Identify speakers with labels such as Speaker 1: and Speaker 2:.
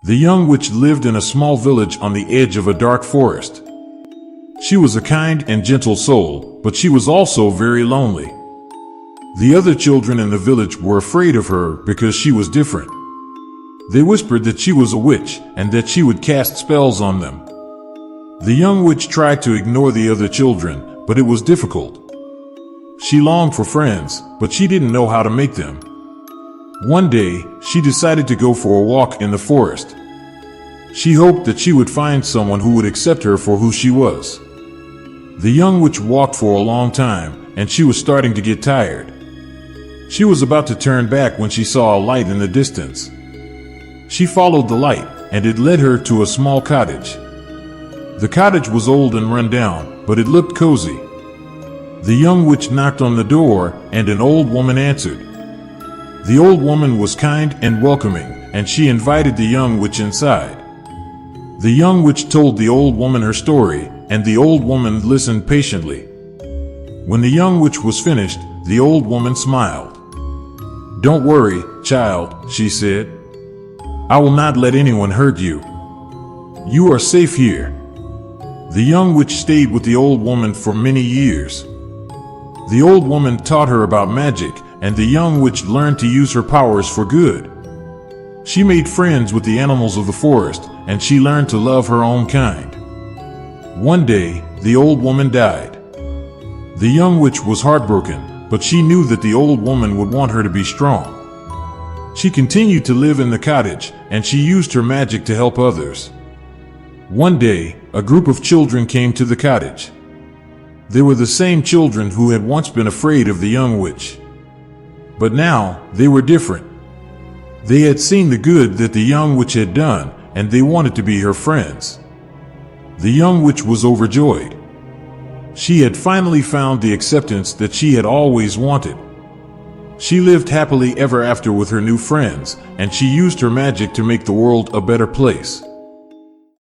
Speaker 1: The young witch lived in a small village on the edge of a dark forest. She was a kind and gentle soul, but she was also very lonely. The other children in the village were afraid of her because she was different. They whispered that she was a witch and that she would cast spells on them. The young witch tried to ignore the other children, but it was difficult. She longed for friends, but she didn't know how to make them. One day, she decided to go for a walk in the forest. She hoped that she would find someone who would accept her for who she was. The young witch walked for a long time, and she was starting to get tired. She was about to turn back when she saw a light in the distance. She followed the light, and it led her to a small cottage. The cottage was old and run down, but it looked cozy. The young witch knocked on the door, and an old woman answered. The old woman was kind and welcoming, and she invited the young witch inside. The young witch told the old woman her story, and the old woman listened patiently. When the young witch was finished, the old woman smiled. "Don't worry, child," she said. "I will not let anyone hurt you. You are safe here." The young witch stayed with the old woman for many years. The old woman taught her about magic, and the young witch learned to use her powers for good. She made friends with the animals of the forest, and she learned to love her own kind. One day, the old woman died. The young witch was heartbroken, but she knew that the old woman would want her to be strong. She continued to live in the cottage, and she used her magic to help others. One day, a group of children came to the cottage. They were the same children who had once been afraid of the young witch. But now, they were different. They had seen the good that the young witch had done, and they wanted to be her friends. The young witch was overjoyed. She had finally found the acceptance that she had always wanted. She lived happily ever after with her new friends, and she used her magic to make the world a better place.